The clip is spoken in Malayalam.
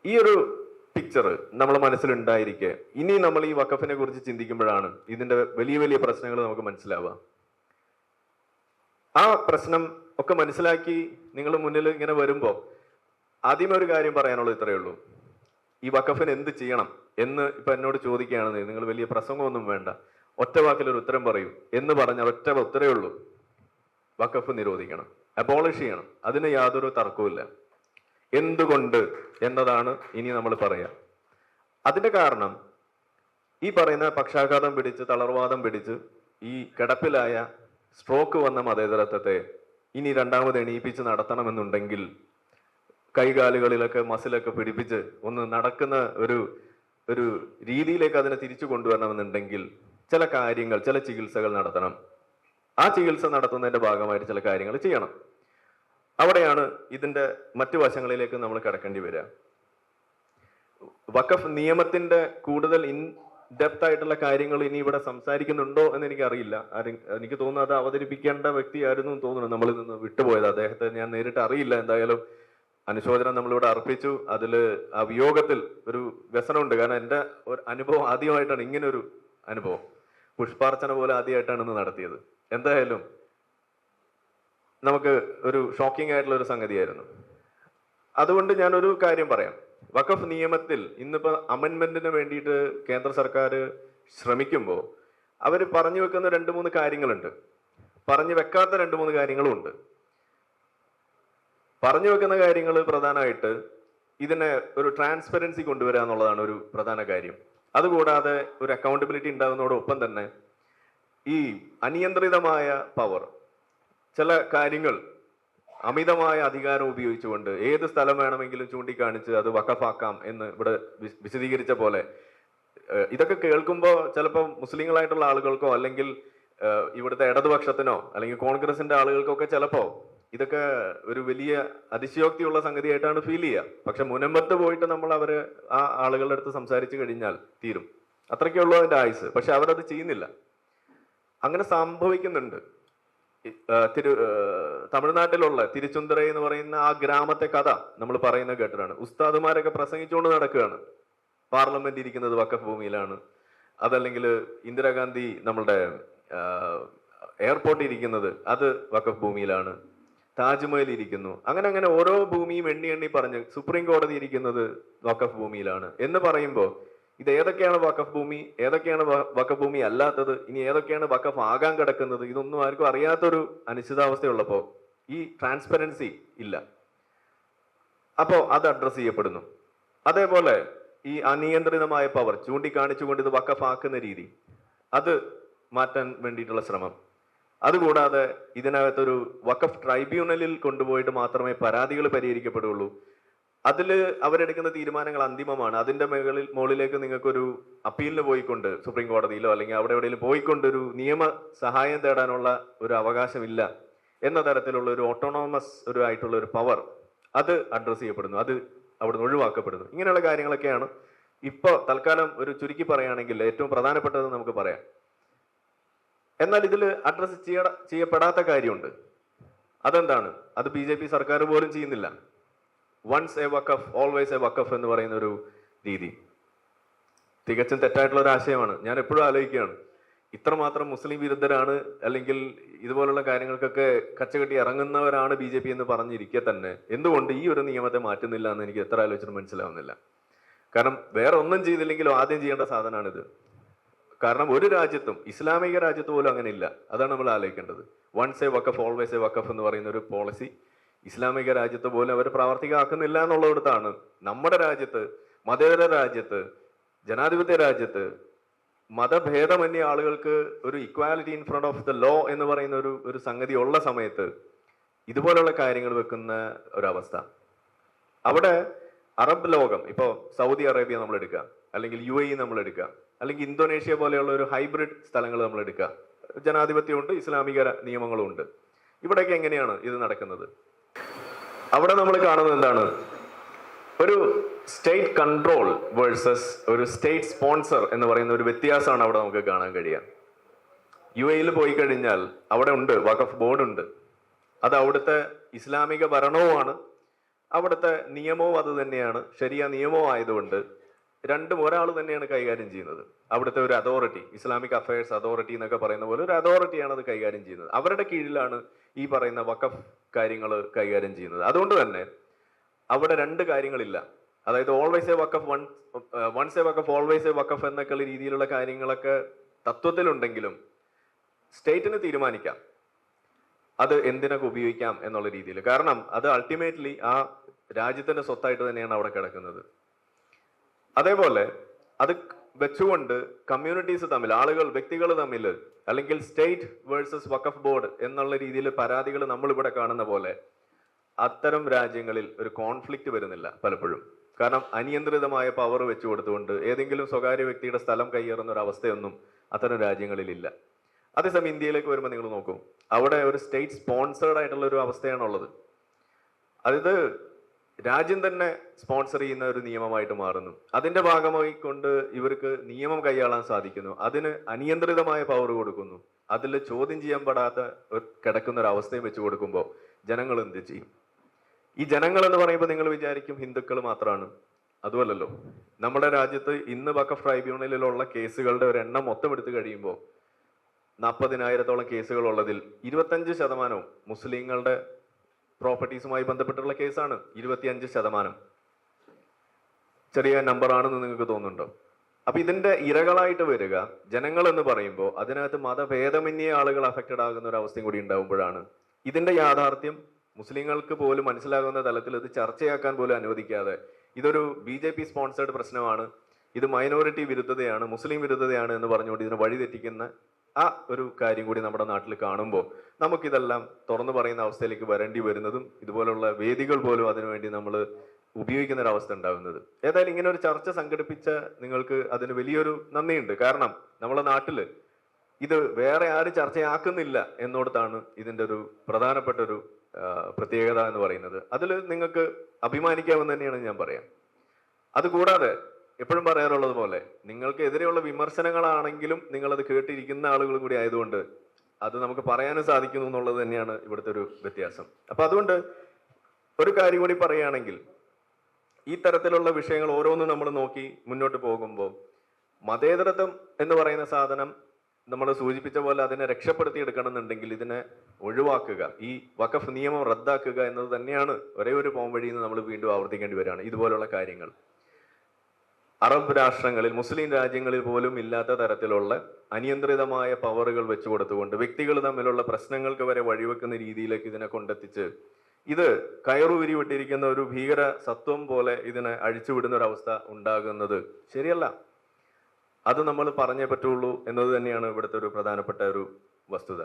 ഈ ഒരു പിക്ചർ നമ്മൾ മനസ്സിലുണ്ടായിരിക്കെ ഇനി നമ്മൾ ഈ വഖഫിനെ കുറിച്ച് ചിന്തിക്കുമ്പോഴാണ് ഇതിന്റെ വലിയ വലിയ പ്രശ്നങ്ങൾ നമുക്ക് മനസ്സിലാവുക. ആ പ്രശ്നം ഒക്കെ മനസ്സിലാക്കി നിങ്ങൾ മുന്നിൽ ഇങ്ങനെ വരുമ്പോൾ ആദ്യമേ ഒരു കാര്യം പറയാനുള്ളത് ഇത്രയേ ഉള്ളൂ. ഈ വഖഫിന് എന്ത് ചെയ്യണം എന്ന് ഇപ്പൊ എന്നോട് ചോദിക്കുകയാണെന്ന് നിങ്ങൾ വലിയ പ്രസംഗമൊന്നും വേണ്ട, ഒറ്റ വാക്കിലൊരു ഉത്തരം പറയൂ എന്ന് പറഞ്ഞാൽ ഒറ്റ ഉത്തരേ ഉള്ളൂ: വഖഫ് നിരോധിക്കണം, അബോളിഷ് ചെയ്യണം. അതിന് യാതൊരു തർക്കവുമില്ല. എന്തുകൊണ്ട് എന്നതാണ് ഇനി നമ്മൾ പറയാം. അതിന്റെ കാരണം ഈ പറയുന്ന പക്ഷാഘാതം പിടിച്ച് തളർവാദം പിടിച്ച് ഈ കിടപ്പിലായ സ്ട്രോക്ക് വന്ന മതേതരത്വത്തെ ഇനി രണ്ടാമത് എണീപ്പിച്ച് നടത്തണമെന്നുണ്ടെങ്കിൽ കൈകാലുകളിലൊക്കെ മസിലൊക്കെ പിടിപ്പിച്ച് ഒന്ന് നടക്കുന്ന ഒരു രീതിയിലേക്ക് അതിനെ തിരിച്ചു കൊണ്ടുവരണമെന്നുണ്ടെങ്കിൽ ചില കാര്യങ്ങൾ, ചില ചികിത്സകൾ നടത്തണം. ആ ചികിത്സ നടത്തുന്നതിന്റെ ഭാഗമായിട്ട് ചില കാര്യങ്ങൾ ചെയ്യണം. അവിടെയാണ് ഇതിന്റെ മറ്റു വശങ്ങളിലേക്ക് നമ്മൾ കിടക്കേണ്ടി വരിക. വഖഫ് നിയമത്തിന്റെ കൂടുതൽ ഇൻ ഡെപ്ത് ആയിട്ടുള്ള കാര്യങ്ങൾ ഇനി ഇവിടെ സംസാരിക്കുന്നുണ്ടോ എന്ന് എനിക്കറിയില്ല. എനിക്ക് തോന്നുന്നു അത് അവതരിപ്പിക്കേണ്ട വ്യക്തിയായിരുന്നു തോന്നുന്നു നമ്മളിൽ നിന്ന് വിട്ടുപോയത്. അദ്ദേഹത്തെ ഞാൻ നേരിട്ട് അറിയില്ല. എന്തായാലും അനുശോചനം നമ്മളിവിടെ അർപ്പിച്ചു. അതില് ആ വിയോഗത്തിൽ ഒരു വ്യസനമുണ്ട്. കാരണം എൻ്റെ ഒരു അനുഭവം ആദ്യമായിട്ടാണ്, ഇങ്ങനെ ഒരു അനുഭവം പുഷ്പാർച്ചന പോലെ ആദ്യമായിട്ടാണ് ഇന്ന് നടത്തിയത്. എന്തായാലും നമുക്ക് ഒരു ഷോക്കിംഗ് ആയിട്ടുള്ള ഒരു സംഗതിയായിരുന്നു. അതുകൊണ്ട് ഞാനൊരു കാര്യം പറയാം. വഖഫ് നിയമത്തിൽ ഇന്നിപ്പോ അമെൻമെന്റിന് വേണ്ടിയിട്ട് കേന്ദ്ര സർക്കാർ ശ്രമിക്കുമ്പോൾ അവർ പറഞ്ഞു വെക്കുന്ന 2-3 കാര്യങ്ങളുണ്ട്, പറഞ്ഞു വെക്കാത്ത 2-3 കാര്യങ്ങളും ഉണ്ട്. പറഞ്ഞു വെക്കുന്ന കാര്യങ്ങൾ പ്രധാനമായിട്ട് ഇതിനെ ഒരു ട്രാൻസ്പെറൻസി കൊണ്ടുവരിക എന്നുള്ളതാണ് ഒരു പ്രധാന കാര്യം. അതുകൂടാതെ ഒരു അക്കൗണ്ടബിലിറ്റി ഉണ്ടാകുന്നതോടൊപ്പം തന്നെ ഈ അനിയന്ത്രിതമായ പവർ, ചില കാര്യങ്ങൾ അമിതമായ അധികാരം ഉപയോഗിച്ചുകൊണ്ട് ഏത് സ്ഥലം വേണമെങ്കിലും ചൂണ്ടിക്കാണിച്ച് അത് വഖഫാക്കാം എന്ന് ഇവിടെ വിശദീകരിച്ച പോലെ, ഇതൊക്കെ കേൾക്കുമ്പോൾ ചിലപ്പോൾ മുസ്ലിങ്ങളായിട്ടുള്ള ആളുകൾക്കോ അല്ലെങ്കിൽ ഇവിടുത്തെ ഇടതുപക്ഷത്തിനോ അല്ലെങ്കിൽ കോൺഗ്രസിന്റെ ആളുകൾക്കൊക്കെ ചിലപ്പോ ഇതൊക്കെ ഒരു വലിയ അതിശയോക്തിയുള്ള സംഗതിയായിട്ടാണ് ഫീൽ ചെയ്യുക. പക്ഷെ മുനമ്പത്ത് പോയിട്ട് നമ്മൾ ആ ആളുകളുടെ അടുത്ത് സംസാരിച്ചു കഴിഞ്ഞാൽ തീരും, അത്രയ്ക്കുള്ളൂ അതിന്റെ ആയുസ്. പക്ഷെ അവരത് ചെയ്യുന്നില്ല. അങ്ങനെ സംഭവിക്കുന്നുണ്ട്. തമിഴ്നാട്ടിലുള്ള തിരുച്ചുന്തറൈ എന്ന് പറയുന്ന ആ ഗ്രാമത്തെ കഥ നമ്മൾ പറയുന്നത് കേട്ടിട്ടാണ്. ഉസ്താദുമാരൊക്കെ പ്രസംഗിച്ചുകൊണ്ട് നടക്കുകയാണ്. പാർലമെന്റ് ഇരിക്കുന്നത് വഖഫ് ഭൂമിയിലാണ്, അതല്ലെങ്കിൽ ഇന്ദിരാഗാന്ധി നമ്മളുടെ എയർപോർട്ട് ഇരിക്കുന്നത് അത് വഖഫ് ഭൂമിയിലാണ്, താജ്മഹൽ ഇരിക്കുന്നു. അങ്ങനെ ഓരോ ഭൂമിയും എണ്ണി എണ്ണി പറഞ്ഞ് സുപ്രീം കോടതി ഇരിക്കുന്നത് വഖഫ് ഭൂമിയിലാണ് എന്ന് പറയുമ്പോൾ ഇത് ഏതൊക്കെയാണ് വഖഫ് ഭൂമി, ഏതൊക്കെയാണ് വഖഫ് ഭൂമി അല്ലാത്തത്, ഇനി ഏതൊക്കെയാണ് വഖഫ് ആകാൻ കിടക്കുന്നത്, ഇതൊന്നും ആർക്കും അറിയാത്തൊരു അനിശ്ചിതാവസ്ഥയുള്ളപ്പോ ഈ ട്രാൻസ്പെറൻസി ഇല്ല. അപ്പോ അത് അഡ്രസ് ചെയ്യപ്പെടുന്നു. അതേപോലെ ഈ അനിയന്ത്രിതമായ പവർ ചൂണ്ടിക്കാണിച്ചുകൊണ്ട് ഇത് വഖഫ് ആക്കുന്ന രീതി, അത് മാറ്റാൻ വേണ്ടിയിട്ടുള്ള ശ്രമം. അതുകൂടാതെ ഇതിനകത്തൊരു വഖഫ് ട്രൈബ്യൂണലിൽ കൊണ്ടുപോയിട്ട് മാത്രമേ പരാതികൾ പരിഹരിക്കപ്പെടുകയുള്ളൂ. അതില് അവരെടുക്കുന്ന തീരുമാനങ്ങൾ അന്തിമമാണ്. അതിന്റെ മുകളിലേക്ക് നിങ്ങൾക്കൊരു അപ്പീലിന് പോയിക്കൊണ്ട് സുപ്രീം കോടതിയിലോ അല്ലെങ്കിൽ അവിടെ എവിടെയെങ്കിലും പോയിക്കൊണ്ട് ഒരു നിയമ സഹായം തേടാനുള്ള ഒരു അവകാശമില്ല എന്ന തരത്തിലുള്ള ഒരു ഓട്ടോണോമസ് ആയിട്ടുള്ള ഒരു പവർ അത് അഡ്രസ് ചെയ്യപ്പെടുന്നു, അത് അവിടുന്ന് ഒഴിവാക്കപ്പെടുന്നു. ഇങ്ങനെയുള്ള കാര്യങ്ങളൊക്കെയാണ് ഇപ്പൊ തൽക്കാലം ഒരു ചുരുക്കി പറയുകയാണെങ്കിൽ ഏറ്റവും പ്രധാനപ്പെട്ടത് നമുക്ക് പറയാം. എന്നാൽ ഇതിൽ അഡ്രസ് ചെയ്യപ്പെടാത്ത കാര്യമുണ്ട്. അതെന്താണ്? അത് BJP സർക്കാർ പോലും ചെയ്യുന്നില്ല. Once a waqf always a waqf എന്ന് പറയുന്ന ഒരു രീതി തികച്ചും തെറ്റായിട്ടുള്ള ഒരു ആശയമാണ്. ഞാൻ എപ്പോഴും ആലോചിക്കുകയാണ്, ഇത്രമാത്രം മുസ്ലിം വിരുദ്ധരാണ് അല്ലെങ്കിൽ ഇതുപോലുള്ള കാര്യങ്ങൾക്കൊക്കെ കച്ചകെട്ടി ഇറങ്ങുന്നവരാണ് BJP എന്ന് പറഞ്ഞിരിക്കെ തന്നെ എന്തുകൊണ്ട് ഈ ഒരു നിയമത്തെ മാറ്റുന്നില്ല എന്ന് എനിക്ക് എത്ര ആലോചിച്ചിട്ട് മനസ്സിലാവുന്നില്ല. കാരണം വേറെ ഒന്നും ചെയ്തില്ലെങ്കിലും ആദ്യം ചെയ്യേണ്ട സാധനമാണിത്. കാരണം ഒരു രാജ്യത്തും, ഇസ്ലാമിക രാജ്യത്ത് പോലും അങ്ങനെ ഇല്ല. അതാണ് നമ്മൾ ആലോചിക്കേണ്ടത്. Once a waqf always a waqf എന്ന് പറയുന്ന ഒരു പോളിസി ഇസ്ലാമിക രാജ്യത്ത് പോലും അവർ പ്രാവർത്തികമാക്കുന്നില്ല എന്നുള്ളിടത്താണ് നമ്മുടെ രാജ്യത്ത്, മതേതര രാജ്യത്ത്, ജനാധിപത്യ രാജ്യത്ത് മതഭേദമന്യ ആളുകൾക്ക് ഒരു equality in front of the law എന്ന് പറയുന്ന ഒരു സംഗതി ഉള്ള സമയത്ത് ഇതുപോലുള്ള കാര്യങ്ങൾ വെക്കുന്ന ഒരവസ്ഥ. അവിടെ അറബ് ലോകം, ഇപ്പോ സൗദി അറേബ്യ നമ്മൾ എടുക്കുക, അല്ലെങ്കിൽ UAE നമ്മൾ എടുക്കുക, അല്ലെങ്കിൽ ഇന്തോനേഷ്യ പോലെയുള്ള ഒരു ഹൈബ്രിഡ് സ്ഥലങ്ങൾ നമ്മൾ എടുക്കുക, ജനാധിപത്യമുണ്ട്, ഇസ്ലാമിക നിയമങ്ങളും ഉണ്ട്. ഇവിടെയൊക്കെ എങ്ങനെയാണ് ഇത് നടക്കുന്നത്? അവിടെ നമ്മൾ കാണുന്നത് എന്താണ്? ഒരു സ്റ്റേറ്റ് കൺട്രോൾ വേഴ്സസ് ഒരു സ്റ്റേറ്റ് സ്പോൺസർ എന്ന് പറയുന്ന ഒരു വ്യത്യാസമാണ് അവിടെ നമുക്ക് കാണാൻ കഴിയുക. UAE പോയി കഴിഞ്ഞാൽ അവിടെ ഉണ്ട് വഖഫ് ബോർഡ് ഉണ്ട്. അത് അവിടുത്തെ ഇസ്ലാമിക ഭരണവുമാണ്. അവിടുത്തെ നിയമവും അത് തന്നെയാണ്, ശരിയ നിയമവും ആയതുകൊണ്ട് രണ്ടും ഒരാൾ തന്നെയാണ് കൈകാര്യം ചെയ്യുന്നത്. അവിടുത്തെ ഒരു അതോറിറ്റി, ഇസ്ലാമിക് അഫയേഴ്സ് അതോറിറ്റി എന്നൊക്കെ പറയുന്ന പോലെ ഒരു അതോറിറ്റിയാണ് അത് കൈകാര്യം ചെയ്യുന്നത്. അവരുടെ കീഴിലാണ് ഈ പറയുന്ന വഖഫ് കാര്യങ്ങൾ കൈകാര്യം ചെയ്യുന്നത്. അതുകൊണ്ട് തന്നെ അവിടെ രണ്ട് കാര്യങ്ങളില്ല. അതായത് always a waqf, once a waqf always a waqf എന്നൊക്കെയുള്ള രീതിയിലുള്ള കാര്യങ്ങളൊക്കെ തത്വത്തിലുണ്ടെങ്കിലും സ്റ്റേറ്റിന് തീരുമാനിക്കാം അത് എന്തിനൊക്കെ ഉപയോഗിക്കാം എന്നുള്ള രീതിയിൽ. കാരണം അത് അൾട്ടിമേറ്റ്ലി ആ രാജ്യത്തിന്റെ സ്വത്തായിട്ട് തന്നെയാണ് അവിടെ കിടക്കുന്നത്. അതേപോലെ അത് വെച്ചുകൊണ്ട് കമ്മ്യൂണിറ്റീസ് തമ്മിൽ, ആളുകൾ, വ്യക്തികൾ തമ്മിൽ, അല്ലെങ്കിൽ സ്റ്റേറ്റ് വേഴ്സസ് വഖഫ് ബോർഡ് എന്നുള്ള രീതിയിൽ പരാതികൾ നമ്മൾ ഇവിടെ കാണുന്ന പോലെ അത്തരം രാജ്യങ്ങളിൽ ഒരു കോൺഫ്ലിക്റ്റ് വരുന്നില്ല പലപ്പോഴും. കാരണം അനിയന്ത്രിതമായ പവർ വെച്ചു കൊടുത്തുകൊണ്ട് ഏതെങ്കിലും സ്വകാര്യ വ്യക്തിയുടെ സ്ഥലം കയ്യേറുന്ന ഒരു അവസ്ഥയൊന്നും അത്തരം രാജ്യങ്ങളിലില്ല. അതേസമയം ഇന്ത്യയിലേക്ക് വരുമ്പോൾ നിങ്ങൾ നോക്കൂ, അവിടെ ഒരു സ്റ്റേറ്റ് സ്പോൺസേർഡ് ആയിട്ടുള്ള ഒരു അവസ്ഥയാണുള്ളത്. അതായത് രാജ്യം തന്നെ സ്പോൺസർ ചെയ്യുന്ന ഒരു നിയമമായിട്ട് മാറുന്നു. അതിന്റെ ഭാഗമായി കൊണ്ട് ഇവർക്ക് നിയമം കൈയാളാൻ സാധിക്കുന്നു. അതിന് അനിയന്ത്രിതമായ പവർ കൊടുക്കുന്നു. അതിൽ ചോദ്യം ചെയ്യാൻ പെടാത്ത കിടക്കുന്ന ഒരു അവസ്ഥയും വെച്ച് കൊടുക്കുമ്പോൾ ജനങ്ങൾ എന്ത് ചെയ്യും? ഈ ജനങ്ങൾ എന്ന് പറയുമ്പോൾ നിങ്ങൾ വിചാരിക്കും ഹിന്ദുക്കൾ മാത്രമാണ്. അതുമല്ലല്ലോ. നമ്മുടെ രാജ്യത്ത് ഇന്ന് വഖഫ് ട്രൈബ്യൂണലിലുള്ള കേസുകളുടെ ഒരു എണ്ണം മൊത്തം എടുത്തു കഴിയുമ്പോൾ 40,000-ഓളം കേസുകൾ ഉള്ളതിൽ 25% മുസ്ലിങ്ങളുടെ പ്രോപ്പർട്ടീസുമായി ബന്ധപ്പെട്ടുള്ള കേസാണ്. 25%. ചെറിയ നമ്പർ ആണെന്ന് നിങ്ങൾക്ക് തോന്നുന്നുണ്ടോ? അപ്പൊ ഇതിന്റെ ഇരകളായിട്ട് വരിക ജനങ്ങൾ എന്ന് പറയുമ്പോൾ അതിനകത്ത് മതഭേദമന്യേ ആളുകൾ അഫക്റ്റഡ് ആകുന്ന ഒരു അവസ്ഥയും കൂടി ഉണ്ടാകുമ്പോഴാണ് ഇതിന്റെ യാഥാർത്ഥ്യം മുസ്ലിങ്ങൾക്ക് പോലും മനസ്സിലാകുന്ന തലത്തിൽ ഇത് ചർച്ചയാക്കാൻ പോലും അനുവദിക്കാതെ ഇതൊരു BJP സ്പോൺസേർഡ് പ്രശ്നമാണ്, ഇത് മൈനോറിറ്റി വിരുദ്ധതയാണ്, മുസ്ലിം വിരുദ്ധതയാണ് എന്ന് പറഞ്ഞുകൊണ്ട് ഇതിനെ വഴിതെറ്റിക്കുന്ന ആ ഒരു കാര്യം കൂടി നമ്മുടെ നാട്ടിൽ കാണുമ്പോൾ നമുക്കിതെല്ലാം തുറന്നു പറയുന്ന അവസ്ഥയിലേക്ക് വരേണ്ടി വരുന്നതും ഇതുപോലുള്ള വേദികൾ പോലും അതിനുവേണ്ടി നമ്മൾ ഉപയോഗിക്കുന്ന ഒരു അവസ്ഥ ഉണ്ടാകുന്നത്. ഏതായാലും ഇങ്ങനെ ഒരു ചർച്ച സംഘടിപ്പിച്ച നിങ്ങൾക്ക് അതിന് വലിയൊരു നന്ദിയുണ്ട്. കാരണം നമ്മുടെ നാട്ടില് ഇത് വേറെ ആരും ചർച്ചയാക്കുന്നില്ല എന്നോടത്താണ് ഇതിന്റെ ഒരു പ്രധാനപ്പെട്ട ഒരു പ്രത്യേകത എന്ന് പറയുന്നത്. അതിൽ നിങ്ങൾക്ക് അഭിമാനിക്കാമെന്ന് തന്നെയാണ് ഞാൻ പറയാം. അതുകൂടാതെ എപ്പോഴും പറയാറുള്ളത് പോലെ നിങ്ങൾക്ക് എതിരെയുള്ള വിമർശനങ്ങളാണെങ്കിലും നിങ്ങളത് കേട്ടിരിക്കുന്ന ആളുകളും കൂടി ആയതുകൊണ്ട് അത് നമുക്ക് പറയാനും സാധിക്കുന്നു എന്നുള്ളത് തന്നെയാണ് ഇവിടുത്തെ ഒരു വ്യത്യാസം. അപ്പൊ അതുകൊണ്ട് ഒരു കാര്യം കൂടി പറയുകയാണെങ്കിൽ ഈ തരത്തിലുള്ള വിഷയങ്ങൾ ഓരോന്നും നമ്മൾ നോക്കി മുന്നോട്ട് പോകുമ്പോൾ മതേതരത്വം എന്ന് പറയുന്ന സാധനം നമ്മൾ സൂചിപ്പിച്ച പോലെ അതിനെ രക്ഷപ്പെടുത്തിയെടുക്കണം എന്നുണ്ടെങ്കിൽ ഇതിനെ ഒഴിവാക്കുക, ഈ വഖഫ് നിയമം റദ്ദാക്കുക എന്നത് തന്നെയാണ് ഒരേ ഒരു പോംവഴി എന്ന് നമ്മൾ വീണ്ടും ആവർത്തിക്കേണ്ടി വരികയാണ്. ഇതുപോലുള്ള കാര്യങ്ങൾ അറബ് രാഷ്ട്രങ്ങളിൽ, മുസ്ലിം രാജ്യങ്ങളിൽ പോലും ഇല്ലാത്ത തരത്തിലുള്ള അനിയന്ത്രിതമായ പവറുകൾ വെച്ചു കൊടുത്തുകൊണ്ട് വ്യക്തികൾ തമ്മിലുള്ള പ്രശ്നങ്ങൾക്ക് വരെ വഴിവെക്കുന്ന രീതിയിലേക്ക് ഇതിനെ കൊണ്ടെത്തിച്ച് ഇത് കയറുവിരി വിട്ടിരിക്കുന്ന ഒരു ഭീകര സത്വം പോലെ ഇതിനെ അഴിച്ചുവിടുന്ന ഒരു അവസ്ഥ ഉണ്ടാകുന്നത് ശരിയല്ല. അത് നമ്മൾ പറഞ്ഞേ പറ്റുള്ളൂ എന്നത് തന്നെയാണ് ഇവിടുത്തെ ഒരു പ്രധാനപ്പെട്ട ഒരു വസ്തുത.